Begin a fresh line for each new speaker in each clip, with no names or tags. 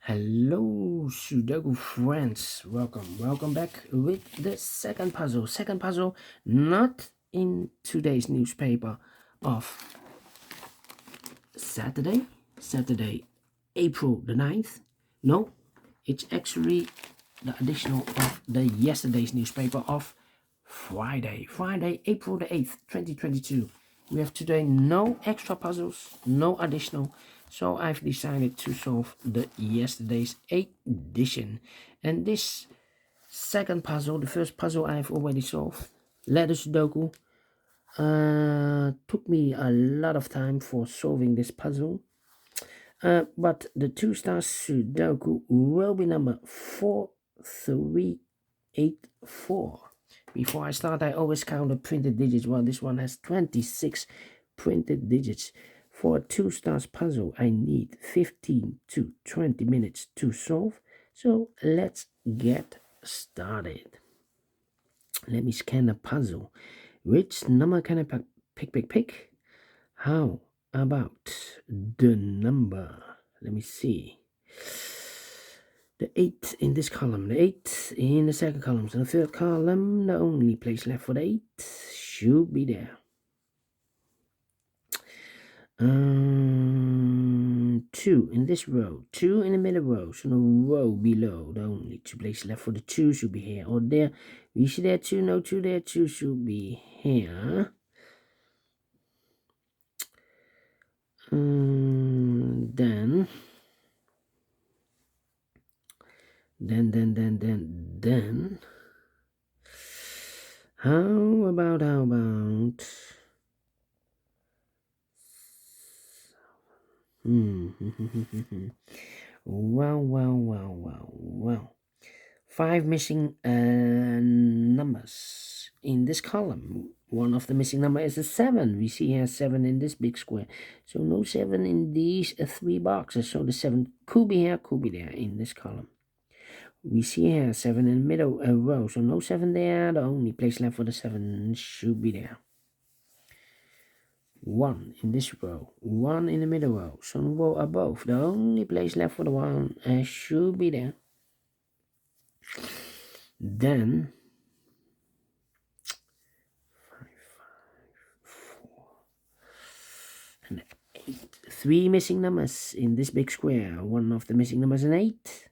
Hello, Sudoku friends. Welcome back with the second puzzle. Second puzzle, not in today's newspaper of Saturday, April the 9th. No, it's actually the additional of the yesterday's newspaper of Friday, April the 8th, 2022. We have today no extra puzzles, no additional. So I've decided to solve the yesterday's edition. And this second puzzle, the first puzzle I've already solved, letter Sudoku, took me a lot of time for solving this puzzle. But the Two Stars Sudoku will be number 4384. Before I start, I always count the printed digits. Well, this one has 26 printed digits. For a Two Stars puzzle, I need 15 to 20 minutes to solve. So let's get started. Let me scan the puzzle. Which number can I pick? How about the number? Let me see. The 8 in this column, the 8 in the second column. So the third column, the only place left for the 8 should be there. 2 in this row, 2 in the middle row, so the row below, the only 2 places left for the 2 should be here or there. We see there 2, no 2 there, 2 should be here. Then how about well, 5 missing numbers in this column. One of the missing number is a 7. We see here 7 in this big square, so no 7 in these 3 boxes. So the 7 could be here, could be there in this column. We see here 7 in the middle row, so no 7 there. The only place left for the 7 should be there. 1 in this row, 1 in the middle row, so the row above. The only place left for the 1 should be there. Then 5, 4, and 8. 3 missing numbers in this big square. One of the missing numbers is an 8.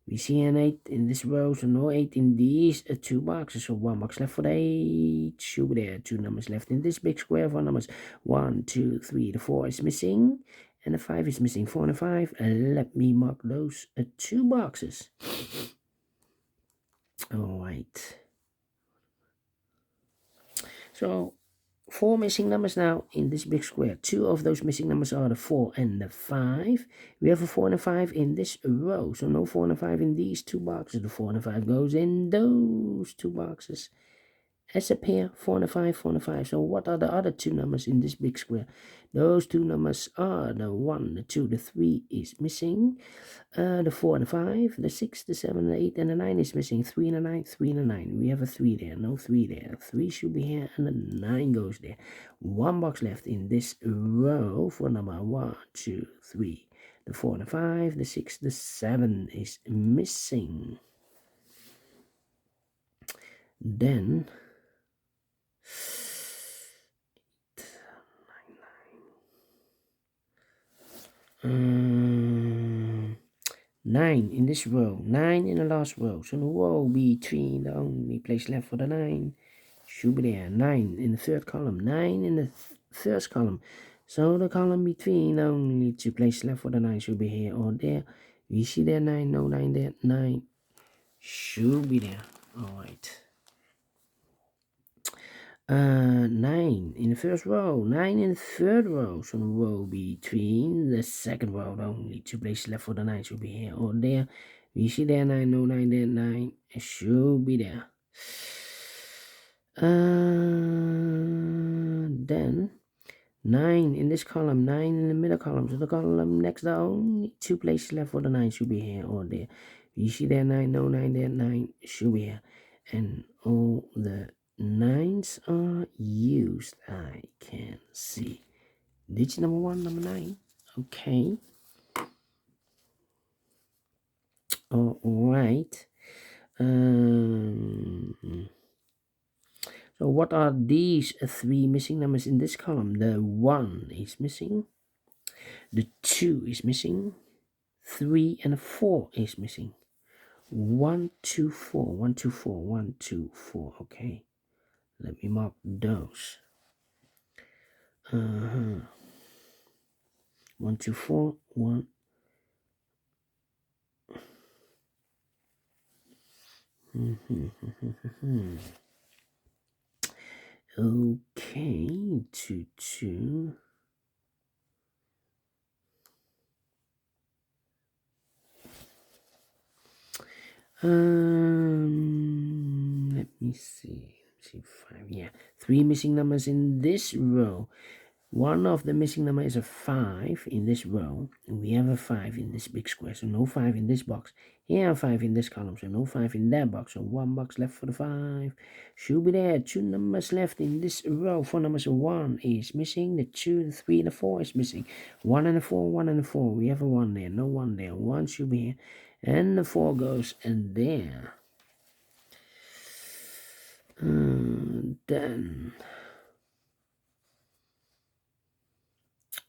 We see an 8 in this row, so no 8 in these 2 boxes. So 1 box left for the 8. Should be there. 2 numbers left in this big square. 4 numbers. 1, 2, 3. The 4 is missing. And the 5 is missing. 4 and a 5. Let me mark those 2 boxes. Alright. So 4 missing numbers now in this big square. 2 of those missing numbers are the 4 and the 5. We have a 4 and a 5 in this row. So no 4 and a 5 in these 2 boxes. The 4 and a 5 goes in those 2 boxes as a pair. 4 and a 5, 4 and a 5. So what are the other 2 numbers in this big square? Those 2 numbers are the 1, the 2, the 3 is missing. The 4 and the 5, the 6, the 7, the 8, and the 9 is missing. 3 and a 9, 3 and a 9. We have a 3 there, no 3 there. 3 should be here, and the 9 goes there. 1 box left in this row for number 1, 2, 3. The 4 and the 5, the 6, the 7 is missing. Then 9 in this row, 9 in the last row, so the row between, the only place left for the 9 should be there. 9 in the third column, 9 in the first column, so the column between, the only 2 places left for the 9 should be here or there. We see there 9, no 9 there, 9 should be there. Alright. 9 in the first row, 9 in the third row, so the row between the second row, the only 2 places left for the 9 should be here or there. We see there 9, no 9 there, 9 should be there. Then 9 in this column, 9 in the middle column, so the column next, the only 2 places left for the 9 should be here or there. We see there 9, no 9 there, 9 should be here. And all the 9s are used, I can see. Digit number 1, number 9. Okay. All right. So what are these three missing numbers in this column? The 1 is missing, the 2 is missing, 3 and 4 is missing. 1, 2, 4, 1, 2, 4, 1, 2, 4. Okay, let me mark those. 1, 2, 4, 1. Okay, 2, 2. Let me see. 5. Yeah, 3 missing numbers in this row. One of the missing number is a 5 in this row, and we have a 5 in this big square, so no 5 in this box. Here, 5 in this column, so no 5 in that box. So 1 box left for the 5. Should be there. 2 numbers left in this row. 4 numbers. 1 is missing. The 2, the 3, and the 4 is missing. 1 and the 4, 1 and the 4. We have a 1 there. No 1 there. 1 should be here. And the 4 goes and there. Then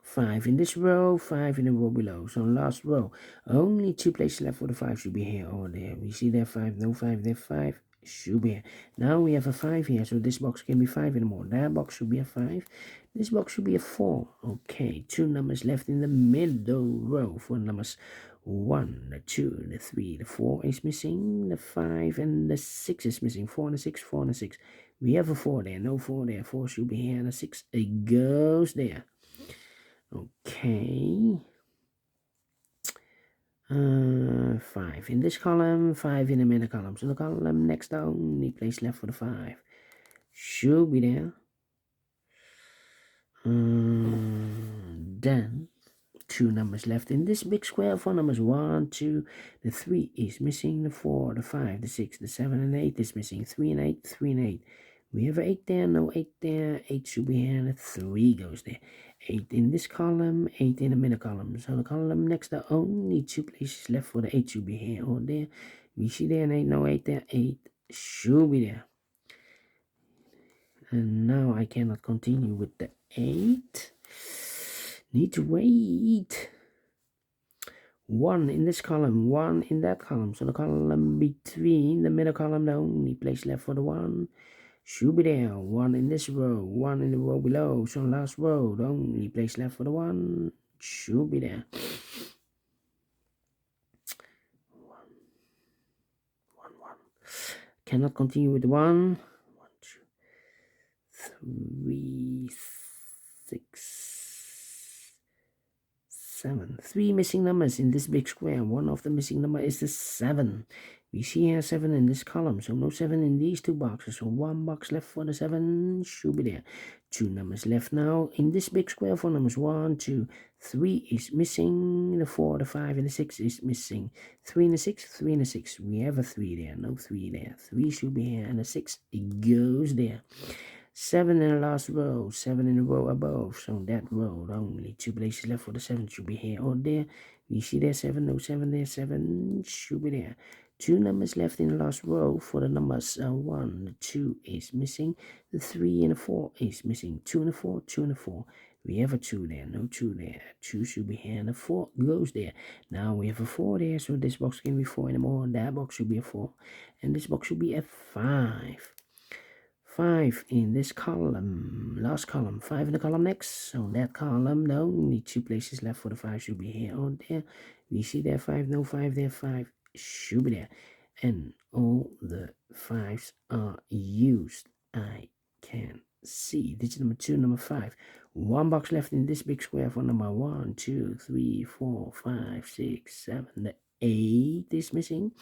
5 in this row, 5 in the row below. So last row, only 2 places left for the 5 should be here or there. We see there 5, no 5, there 5 should be here. Now we have a 5 here, so this box can be 5 anymore. That box should be a 5. This box should be a 4. Okay, 2 numbers left in the middle row. 4 numbers. 1, the 2, the 3, the 4 is missing. The 5 and the 6 is missing. 4 and the 6, 4 and the 6. We have a 4 there, no 4 there. 4 should be here, and the 6 it goes there. Okay. 5 in this column, 5 in the middle column. So the column next to only place left for the 5 should be there. Then 2 numbers left in this big square. 4 numbers. 1, 2, the 3 is missing. The 4, the 5, the 6, the 7, and 8 is missing. 3 and 8, 3 and 8. We have 8 there, no 8 there. 8 should be here, and 3 goes there. 8 in this column, 8 in the middle column. So the column next to only 2 places left for the 8 should be here or there. We see there an 8, no 8 there. 8 should be there. And now I cannot continue with the 8. Need to wait. 1 in this column, 1 in that column. So the column between the middle column, the only place left for the 1 should be there. 1 in this row, 1 in the row below. So last row, the only place left for the 1 should be there. 1, 1. Cannot continue with 1. 1, 2, 3, 6. 7. 3 missing numbers in this big square. One of the missing number is the 7. We see here 7 in this column, so no 7 in these 2 boxes. So 1 box left for the 7 should be there. 2 numbers left now in this big square. 4 numbers. 1, 2, 3 is missing. The 4, the 5, and the 6 is missing. 3 and the 6, 3 and the 6. We have a 3 there, no 3 there. 3 should be here, and the 6 it goes there. 7 in the last row, 7 in the row above. So that row, only 2 places left for the 7 should be here or there. We see there 7, no 7 there, 7 should be there. 2 numbers left in the last row for the numbers 1, the 2 is missing. The 3 and the 4 is missing. 2 and the 4, 2 and the 4. We have a 2 there, no 2 there. 2 should be here, and the 4 goes there. Now we have a 4 there, so this box can be 4 anymore. That box should be a 4, and this box should be a 5. 5 in this column, last column, 5 in the column next. So that column, the only 2 places left for the 5 should be here or there. We see there 5, no 5 there, 5 should be there. And all the 5s are used. I can see. Digit number 2, number 5. 1 box left in this big square for number 1, 2, 3, 4, 5, 6, 7. The 8 is missing.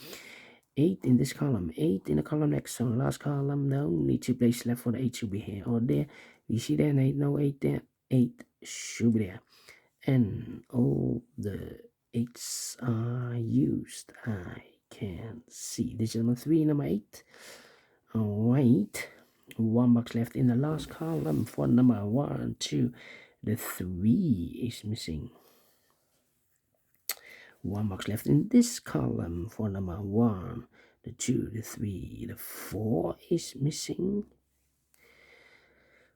8 in this column, 8 in the column next. So last column, the only 2 places left for the 8 should be here or there. You see there an 8, no 8 there, 8 should be there. And all the 8s are used. I can see. This is number 3, number 8. Alright. 1 box left in the last column for number 1, 2. The 3 is missing. One box left in this column for number 1. The 2, the 3, the 4 is missing.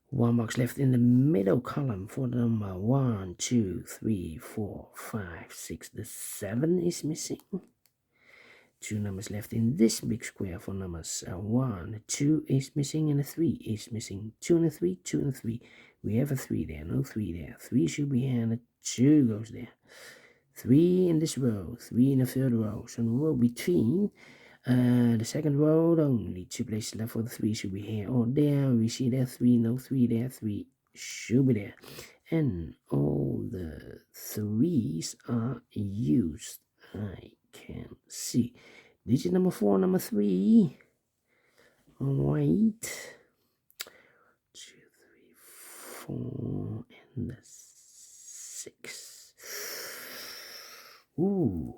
One box left in the middle column for the number 1, 2, 3, 4, 5, 6. The 7 is missing. 2 numbers left in this big square for numbers 1. The 2 is missing and the 3 is missing. 2 and a 3, 2 and a 3. We have a 3 there, no 3 there. 3 should be here and a 2 goes there. 3 in this row, 3 in the third row. So in the row between the second row, only 2 places left for the 3 should be here or there. We see there 3, no 3 there, 3 should be there. And all the 3s are used. I can see. Digit number 4, number 3. Alright. 2, 3, 4, and the 6. Ooh,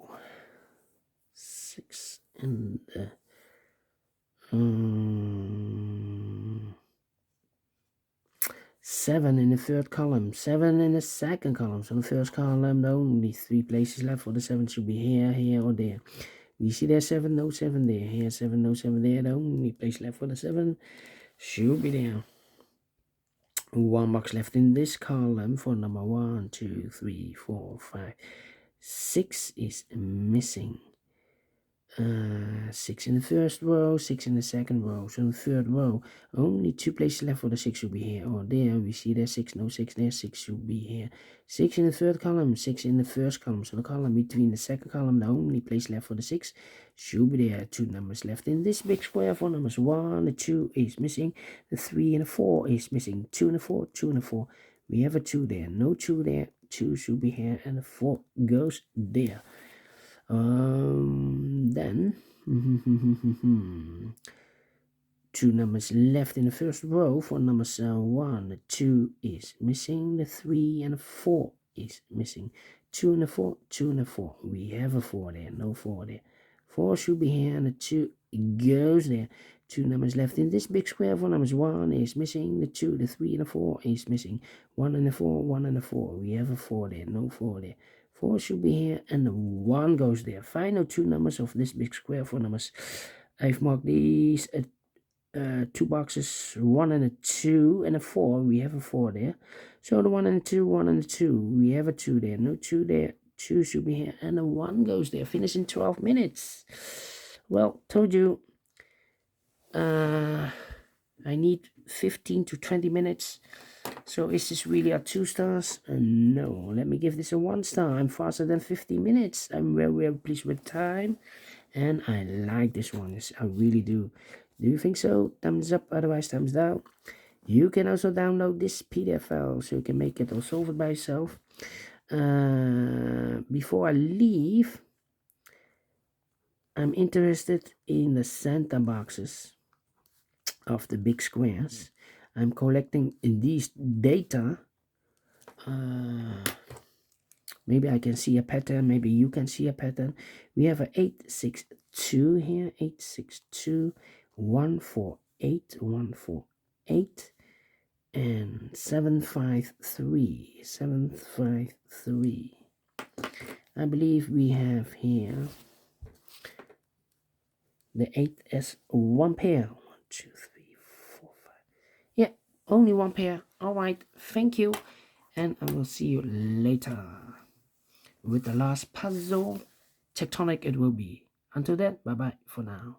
6 and 7 in the third column, 7 in the second column. So the first column, only 3 places left for the 7 should be here, here, or there. We see there 7, no 7 there. Here 7, no 7 there. The only place left for the 7 should be there. One box left in this column for number 1, 2, 3, 4, 5. 6 is missing. 6 in the first row, 6 in the second row. So in the third row, only 2 places left for the 6 should be here or there. We see there 6, no 6 there, 6 should be here. 6 in the third column, 6 in the first column. So the column between the second column, the only place left for the 6 should be there. 2 numbers left in this big square for numbers 1, the 2 is missing. The 3 and the 4 is missing. 2 and the 4, 2 and the 4. We have a 2 there, no 2 there. 2 should be here and the 4 goes there. Then 2 numbers left in the first row for numbers 1. The 2 is missing. The 3 and the 4 is missing. 2 and the 4, 2 and the 4. We have a 4 there, no 4 there. 4 should be here and the 2 goes there. 2 numbers left in this big square for numbers 1 is missing. The 2, the 3 and the 4 is missing. 1 and the 4, 1 and the 4. We have a 4 there, no 4 there. 4 should be here and the 1 goes there. Final 2 numbers of this big square for numbers. I've marked these 2 boxes, 1 and a 2 and a 4. We have a 4 there. So the 1 and the 2, 1 and the 2. We have a 2 there, no 2 there. 2 should be here and the 1 goes there. Finish in 12 minutes. Well, told you I need 15 to 20 minutes. So is this really a 2 stars? No, let me give this a 1 star. I'm faster than 50 minutes. I'm very, very pleased with time. And I like this one. Yes, I really do. Do you think so? Thumbs up, otherwise thumbs down. You can also download this PDF file so you can make it or solve it by yourself. Before I leave, I'm interested in the center boxes of the big squares. I'm collecting in these data. Maybe I can see a pattern. Maybe you can see a pattern. We have a 862 here. 862, 148, 148, and 753. 753. I believe we have here the 8 as 1 pair. 1, 2, 3, 4, 5. Yeah, only 1 pair. All right, thank you. And I will see you later with the last puzzle. Tectonic it will be. Until then, bye-bye for now.